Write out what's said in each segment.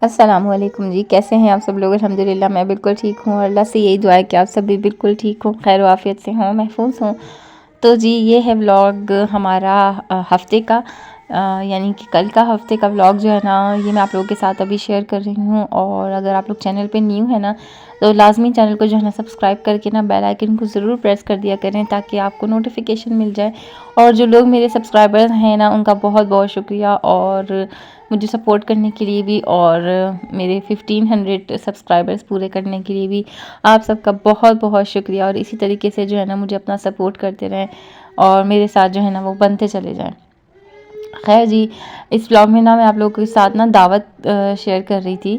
अस्सलामुअलैकुम जी, कैसे हैं आप सब लोग। अल्हम्दुलिल्लाह मैं बिल्कुल ठीक हूँ और अल्लाह से यही दुआ है कि आप सब भी बिल्कुल ठीक हों, खैर वाफ़ियत से हों, महफूज हों। तो जी ये है व्लॉग हमारा हफ़्ते का, यानी कि कल का हफ़्ते का व्लॉग जो है ना, ये मैं आप लोगों के साथ अभी शेयर कर रही हूँ। और अगर आप लोग चैनल पे न्यू है ना, तो लाजमी चैनल को जो है ना सब्सक्राइब करके ना बेल आइकन को ज़रूर प्रेस कर दिया करें ताकि आपको नोटिफिकेशन मिल जाए। और जो लोग मेरे सब्सक्राइबर्स हैं ना, उनका बहुत बहुत शुक्रिया, और मुझे सपोर्ट करने के लिए भी, और मेरे 1500 सब्सक्राइबर्स पूरे करने के लिए भी आप सबका बहुत बहुत शुक्रिया। और इसी तरीके से जो है ना मुझे अपना सपोर्ट करते रहें और मेरे साथ जो है ना वो बनते चले जाएं। खैर जी, इस व्लॉग में ना मैं आप लोगों के साथ ना दावत शेयर कर रही थी।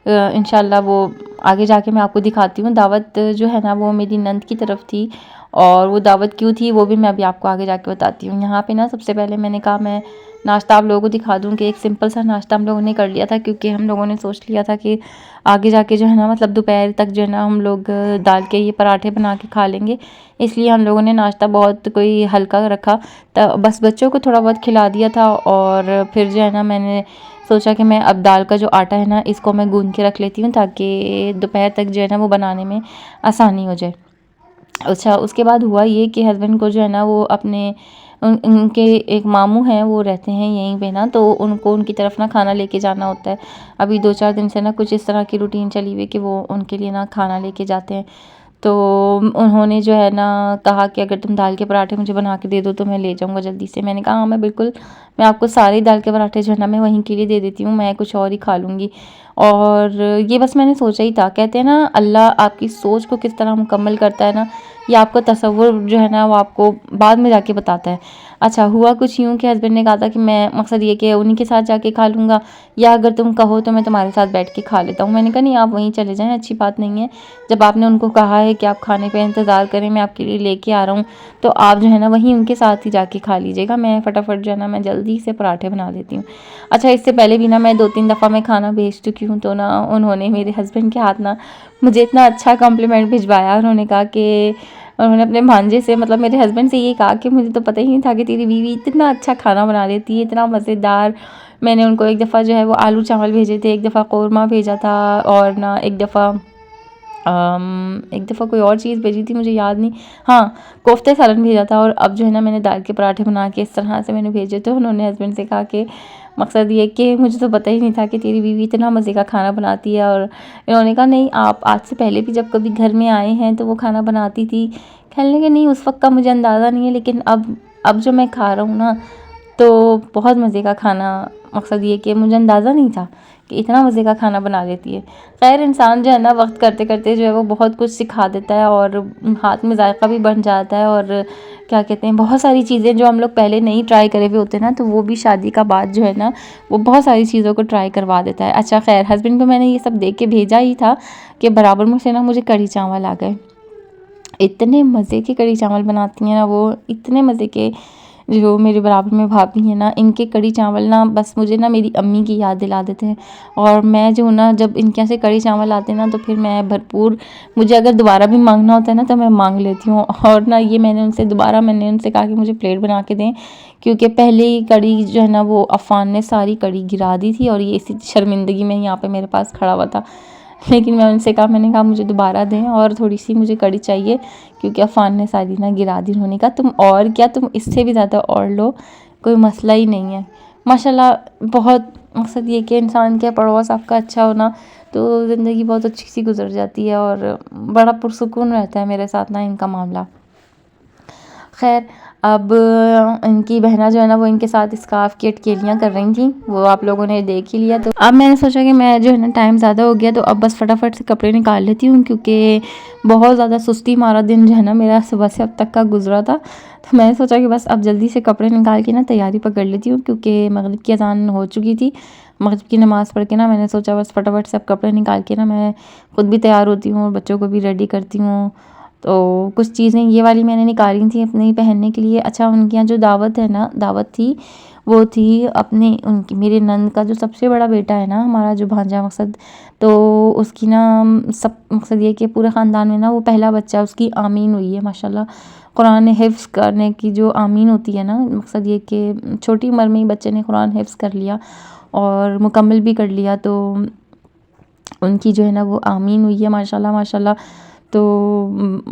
इंशाल्लाह वो आगे जाके मैं आपको दिखाती हूँ। दावत जो है ना वो मेरी नंद की तरफ थी, और वो दावत क्यों थी वो भी मैं अभी आपको आगे जाके बताती हूँ। यहाँ पे ना सबसे पहले मैंने कहा मैं नाश्ता आप लोगों को दिखा दूँ कि एक सिंपल सा नाश्ता हम लोगों ने कर लिया था, क्योंकि हम लोगों ने सोच लिया था कि आगे जाके जो है ना मतलब दोपहर तक जो है ना हम लोग दाल के ये पराठे बना के खा लेंगे। इसलिए हम लोगों ने नाश्ता बहुत कोई हल्का रखा, तो बस बच्चों को थोड़ा बहुत खिला दिया था। और फिर जो है ना मैंने सोचा कि मैं अब दाल का जो आटा है ना इसको मैं गूंद के रख लेती हूँ ताकि दोपहर तक जो है ना वो बनाने में आसानी हो जाए। अच्छा, उसके बाद हुआ ये कि हस्बैंड को जो है ना वो अपने उनके एक मामू हैं, वो रहते हैं यहीं पे ना, तो उनको उनकी तरफ ना खाना लेके जाना होता है। अभी 2-4 दिन से ना कुछ इस तरह की रूटीन चली हुई है कि वो उनके लिए ना खाना लेके जाते हैं। तो उन्होंने जो है ना कहा कि अगर तुम दाल के पराठे मुझे बना के दे दो तो मैं ले जाऊँगा जल्दी से। मैंने कहा हाँ मैं बिल्कुल, मैं आपको सारे दाल के पराठे जो है ना मैं वहीं के लिए दे देती हूँ, मैं कुछ और ही खा लूँगी। और ये बस मैंने सोचा ही था। कहते हैं ना अल्लाह आपकी सोच को किस तरह मुकम्मल करता है ना, ये आपका तसव्वुर जो है ना वो आपको बाद में जाके बताता है। अच्छा, हुआ कुछ यूँ कि हस्बैंड ने कहा था कि मैं मकसद ये कि उन्हीं के साथ जाके खा लूँगा, या अगर तुम कहो तो मैं तुम्हारे साथ बैठ के खा लेता हूँ। मैंने कहा नहीं, आप वहीं चले जाएँ, अच्छी बात नहीं है। जब आपने उनको कहा है कि आप खाने का इंतज़ार करें, मैं आपके लिए लेके आ रहा हूँ, तो आप जो है ना वहीं उनके साथ ही जाके खा लीजिएगा। मैं फटाफट जो है ना मैं जल्दी से पराठे बना देती हूँ। अच्छा, इससे पहले भी ना मैं 2-3 दफ़ा मैं खाना भेज चुकी हूँ, तो ना उन्होंने मेरे हस्बैंड के हाथ ना मुझे इतना अच्छा कॉम्प्लीमेंट भिजवाया। उन्होंने कहा कि उन्होंने अपने भांजे से, मतलब मेरे हस्बैंड से ये कहा कि मुझे तो पता ही नहीं था कि तेरी बीवी इतना अच्छा खाना बना लेती है, इतना मज़ेदार। मैंने उनको एक दफ़ा जो है वो आलू चावल भेजे थे, एक दफ़ा कौरमा भेजा था, और ना एक दफ़ा कोई और चीज़ भेजी थी, मुझे याद नहीं, हाँ कोफ्ते सालन भेजा था। और अब जो है ना मैंने दाल के पराठे बना के इस तरह से मैंने भेजे। तो उन्होंने हस्बैंड से कहा कि मकसद ये कि मुझे तो पता ही नहीं था कि तेरी बीवी इतना मज़े का खाना बनाती है। और इन्होंने कहा नहीं, आप आज से पहले भी जब कभी घर में आए हैं तो वो खाना बनाती थी। कहने लगे नहीं, उस वक्त का मुझे अंदाज़ा नहीं है, लेकिन अब जो मैं खा रहा हूँ ना तो बहुत मज़े का खाना, मकसद ये कि मुझे अंदाज़ा नहीं था कि इतना मज़े का खाना बना लेती है। खैर इंसान जो है ना वक्त करते करते जो है वो बहुत कुछ सिखा देता है, और हाथ में जायका भी बन जाता है। और क्या कहते हैं, बहुत सारी चीज़ें जो हम लोग पहले नहीं ट्राई करे हुए होते हैं ना, तो वो भी शादी का बाद जो है ना वो बहुत सारी चीज़ों को ट्राई करवा देता है। अच्छा खैर, हस्बैंड को मैंने ये सब देख के भेजा ही था कि बराबर में से ना मुझे कढ़ी चावल आ गए। इतने मज़े के कढ़ी चावल बनाती हैं ना वो, इतने मज़े के। जो मेरे बराबर में भाभी हैं ना, इनके कढ़ी चावल ना बस मुझे ना मेरी अम्मी की याद दिला देते हैं। और मैं जो ना जब इनके यहाँ से कढ़ी चावल आते हैं ना तो फिर मैं भरपूर, मुझे अगर दोबारा भी मांगना होता है ना तो मैं मांग लेती हूँ। और ना ये मैंने उनसे कहा कि मुझे प्लेट बना के दें, क्योंकि पहले ही कढ़ी जो है ना वो अफ़ान ने सारी कढ़ी गिरा दी थी, और ये इसी शर्मिंदगी में यहाँ पे मेरे पास खड़ा हुआ था। लेकिन मैंने कहा मुझे दोबारा दें और थोड़ी सी मुझे कढ़ी चाहिए, क्योंकि अफ़ान ने सारी ना गिरा दी। उन्होंने कहा तुम और क्या, तुम इससे भी ज़्यादा और लो, कोई मसला ही नहीं है। माशाल्लाह, बहुत मकसद ये कि इंसान के पड़ोस आपका अच्छा होना तो ज़िंदगी बहुत अच्छी सी गुजर जाती है, और बड़ा पुरसुकून रहता है मेरे साथ ना इनका मामला। खैर, अब इनकी बहना जो है ना वो इनके साथ स्कार्फ की अटकेलियाँ कर रही थी, वो आप लोगों ने देख ही लिया। तो अब मैंने सोचा कि मैं जो है ना टाइम ज़्यादा हो गया तो अब बस फटाफट से कपड़े निकाल लेती हूँ, क्योंकि बहुत ज़्यादा सुस्ती मारा दिन जो है ना मेरा सुबह से अब तक का गुजरा था। तो मैंने सोचा कि बस अब जल्दी से कपड़े निकाल के ना तैयारी पकड़ लेती हूँ, क्योंकि मगरिब की अज़ान हो चुकी थी। मगरिब की नमाज़ पढ़ के ना मैंने सोचा बस फटाफट से अब कपड़े निकाल के ना मैं खुद भी तैयार होती हूँ और बच्चों को भी रेडी करती हूँ। तो कुछ चीज़ें ये वाली मैंने निकाली थी अपने पहनने के लिए। अच्छा, उनके यहाँ जो दावत थी वो थी अपने उनकी मेरे नंद का जो सबसे बड़ा बेटा है ना, हमारा जो भांजा मकसद, तो उसकी ना सब मकसद ये कि पूरे ख़ानदान में ना वो पहला बच्चा, उसकी आमीन हुई है माशाल्लाह। कुरान हिफ्ज़ करने की जो आमीन होती है ना, मकसद ये कि छोटी उम्र में ही बच्चे ने कुरान हिफ्ज़ कर लिया और मुकम्मल भी कर लिया। तो उनकी जो है ना वो आमीन हुई है माशाल्लाह माशाल्लाह। तो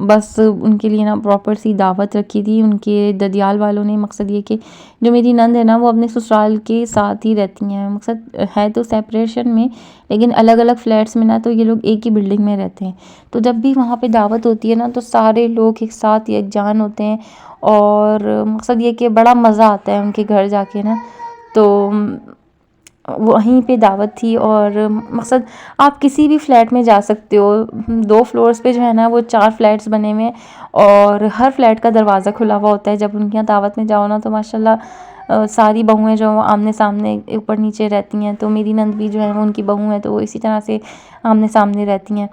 बस उनके लिए ना प्रॉपर सी दावत रखी थी उनके ददियाल वालों ने। मकसद ये कि जो मेरी नंद है ना वो अपने ससुराल के साथ ही रहती हैं। मकसद है तो सेपरेशन में, लेकिन अलग अलग फ्लैट्स में ना, तो ये लोग एक ही बिल्डिंग में रहते हैं। तो जब भी वहाँ पे दावत होती है ना तो सारे लोग एक साथ यकजान होते हैं और मकसद ये कि बड़ा मज़ा आता है उनके घर जाके ना। तो वहीं पे दावत थी और मकसद आप किसी भी फ्लैट में जा सकते हो। 2 फ्लोर्स पे जो है ना वो 4 फ्लैट्स बने हुए हैं और हर फ्लैट का दरवाज़ा खुला हुआ होता है। जब उनके यहाँ दावत में जाओ ना तो माशाल्लाह सारी बहुएँ जो आमने सामने ऊपर नीचे रहती हैं। तो मेरी नंद भी जो है वो उनकी बहू है, तो वो इसी तरह से आमने सामने रहती हैं।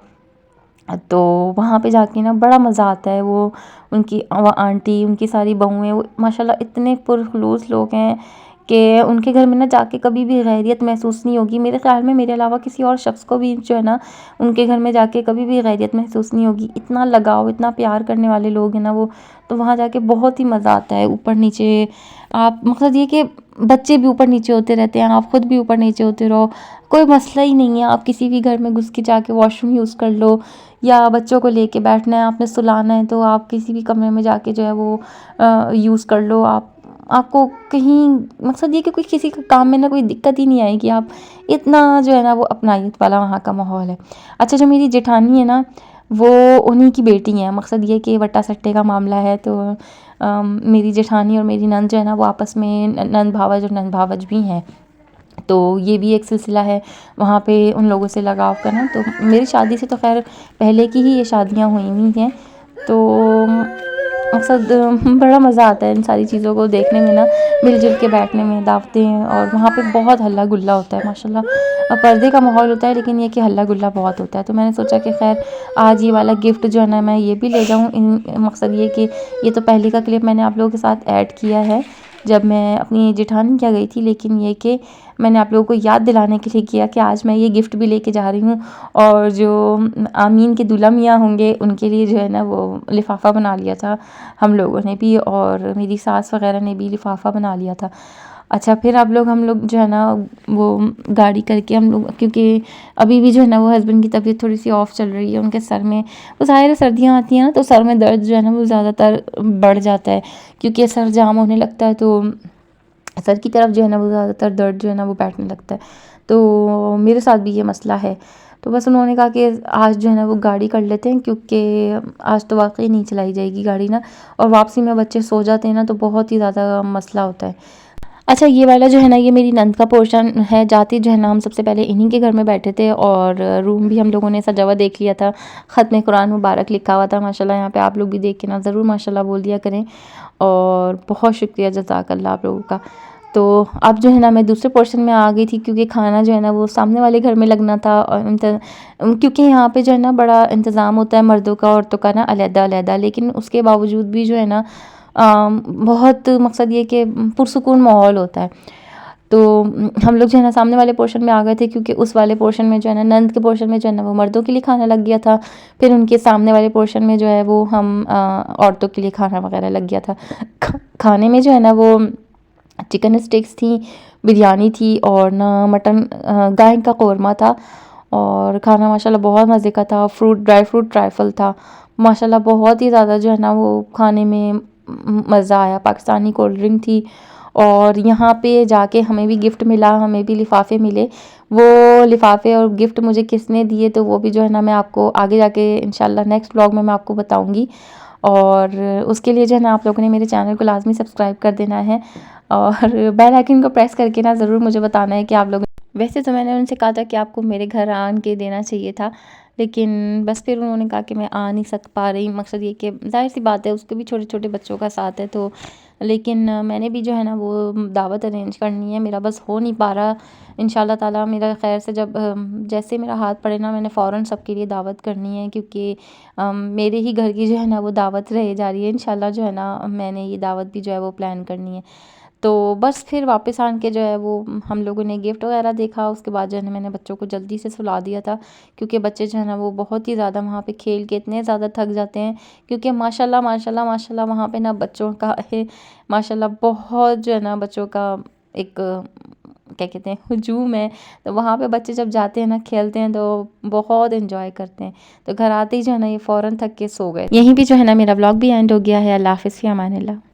तो वहाँ पे जाके ना बड़ा मज़ा आता है। वो उनकी आंटी, उनकी सारी बहुएँ, वो माशाल्लाह इतने पुरखुलूस लोग हैं कि उनके घर में ना जाके कभी भी गैरियत महसूस नहीं होगी। मेरे ख़्याल में मेरे अलावा किसी और शख़्स को भी जो है ना उनके घर में जाके कभी भी गैरियत महसूस नहीं होगी। इतना लगाव, इतना प्यार करने वाले लोग हैं ना वो। तो वहाँ जाके बहुत ही मज़ा आता है। ऊपर नीचे आप, मकसद ये कि बच्चे भी ऊपर नीचे होते रहते हैं, आप खुद भी ऊपर नीचे होते रहो, कोई मसला ही नहीं है। आप किसी भी घर में घुस के जाके वॉशरूम यूज़ कर लो, या बच्चों को लेके बैठना है, आपने सुलाना है, तो आप किसी भी कमरे में जाके जो है वो यूज़ कर लो। आपको कहीं, मकसद ये कि कोई किसी का काम में ना कोई दिक्कत ही नहीं आएगी। आप इतना जो है ना वो अपनायत वाला वहाँ का माहौल है। अच्छा, जो मेरी जेठानी है ना वो उन्हीं की बेटी हैं। मकसद ये कि वट्टा सट्टे का मामला है। तो मेरी जेठानी और मेरी नंद जो है ना वो आपस में नंद भावज और नंद भावज भी हैं। तो ये भी एक सिलसिला है वहाँ पे उन लोगों से लगाव करना। तो मेरी शादी से तो ख़ैर पहले की ही ये शादियाँ हुई हुई हैं। तो मकसद बड़ा मज़ा आता है इन सारी चीज़ों को देखने में ना, मिल-जुल के बैठने में, दावतें, और वहाँ पे बहुत हल्ला गुल्ला होता है माशाल्लाह। पर्दे का माहौल होता है, लेकिन ये कि हल्ला गुल्ला बहुत होता है। तो मैंने सोचा कि ख़ैर आज ये वाला गिफ्ट जो है ना मैं ये भी ले जाऊँ। मकसद ये कि ये तो पहले का क्लिप मैंने आप लोगों के साथ ऐड किया है जब मैं अपनी जेठानी के यहाँ गई थी, लेकिन ये कि मैंने आप लोगों को याद दिलाने के लिए किया कि आज मैं ये गिफ्ट भी लेके जा रही हूँ। और जो आमीन के दूल्हा मियाँ होंगे उनके लिए जो है ना वो लिफ़ाफ़ा बना लिया था हम लोगों ने भी, और मेरी सास वग़ैरह ने भी लिफ़ाफ़ा बना लिया था। अच्छा, फिर हम लोग जो है ना वो गाड़ी करके हम लोग, क्योंकि अभी भी जो है ना वो हस्बैंड की तबीयत थोड़ी-सी ऑफ चल रही है, उनके सर में, वो ज़ाहिर है सर्दियाँ आती हैं ना तो सर में दर्द जो है ना वो ज़्यादातर बढ़ जाता है, क्योंकि सर जाम होने लगता है। तो सर की तरफ जो है ना वो ज़्यादातर दर्द जो है ना वो बैठने लगता है। तो मेरे साथ भी ये मसला है। तो बस उन्होंने कहा कि आज जो है ना वो गाड़ी कर लेते हैं, क्योंकि आज तो वाक़ई नहीं चलाई जाएगी गाड़ी ना, और वापसी में बच्चे सो जाते हैं ना तो बहुत ही ज़्यादा मसला होता है। अच्छा, ये वाला जो है ना ये मेरी नंद का पोर्शन है। जाते जो है ना हम सबसे पहले इन्हीं के घर में बैठे थे, और रूम भी हम लोगों ने सजा हुआ देख लिया था। ख़त्म कुरान मुबारक लिखा हुआ था माशाल्लाह। यहाँ पे आप लोग भी देख के ना ज़रूर माशाल्लाह बोल दिया करें। और बहुत शुक्रिया जज़ाकल्लाह आप लोगों का। तो अब जो है ना मैं दूसरे पोर्शन में आ गई थी, क्योंकि खाना जो है ना वो सामने वाले घर में लगना था। और क्योंकि यहाँ पे जो है ना बड़ा इंतज़ाम होता है मर्दों का औरतों का ना अलग-अलग, लेकिन उसके बावजूद भी जो है ना बहुत, मकसद ये कि पुरसुकून माहौल होता है। तो हम लोग जो है ना सामने वाले पोर्शन में आ गए थे, क्योंकि उस वाले पोर्शन में जो है ना नंद के पोर्शन में जो है ना वो मर्दों के लिए खाना लग गया था। फिर उनके सामने वाले पोर्शन में जो है वो हम औरतों के लिए खाना वगैरह लग गया था। खाने में जो है ना वो चिकन स्टिक्स थी, बिरयानी थी, और ना मटन, गाय का कौरमा था। और खाना माशाल्लाह बहुत मज़े का था। ड्राई फ्रूट ट्राइफल था माशाल्लाह। बहुत ही ज़्यादा जो है ना वो खाने में मज़ा आया। पाकिस्तानी कोल्ड ड्रिंक थी, और यहाँ पे जाके हमें भी गिफ्ट मिला, हमें भी लिफ़ाफ़े मिले। वो लिफ़ाफ़े और गिफ्ट मुझे किसने दिए तो वो भी जो है ना मैं आपको आगे जाके इंशाल्लाह नेक्स्ट व्लॉग में मैं आपको बताऊँगी। और उसके लिए जो है ना आप लोगों ने मेरे चैनल को लाज़मी सब्सक्राइब कर देना है, और बेल आइकन को प्रेस करके ना ज़रूर मुझे बताना है कि आप लोग, वैसे तो मैंने उनसे कहा था कि आपको मेरे घर आन के देना चाहिए था, लेकिन बस फिर उन्होंने कहा कि मैं आ नहीं पा रही। मकसद ये कि ज़ाहिर सी बात है उसके भी छोटे-छोटे बच्चों का साथ है, तो लेकिन मैंने भी जो है ना वो दावत अरेंज करनी है, मेरा बस हो नहीं पा रहा। इंशाल्लाह ताला मेरा खैर से जब जैसे मेरा हाथ पड़े ना मैंने फ़ौरन सबके लिए दावत करनी है, क्योंकि मेरे ही घर की जो है ना वो दावत रहे जा रही है। इंशाल्लाह जो है ना मैंने ये दावत भी जो है वो प्लान करनी है। तो बस फिर वापस आन के जो है वो हम लोगों ने गिफ्ट वगैरह देखा। उसके बाद जो है ना मैंने बच्चों को जल्दी से सुला दिया था, क्योंकि बच्चे जो है ना वो बहुत ही ज़्यादा वहाँ पे खेल के इतने ज़्यादा थक जाते हैं, क्योंकि माशाल्लाह माशाल्लाह माशाल्लाह वहाँ पे ना बच्चों का है माशाल्लाह बहुत जो है ना बच्चों का एक क्या कहते हैं हुजूम है, तो वहाँ पे बच्चे जब जाते हैं ना खेलते हैं तो बहुत एंजॉय करते हैं। तो घर आते ही जो है ना ये फ़ौरन थक के सो गए। यहीं भी जो है ना मेरा व्लॉग भी एंड हो गया है। अल्लाह हाफ़िज़, फ़ी अमानिल्लाह।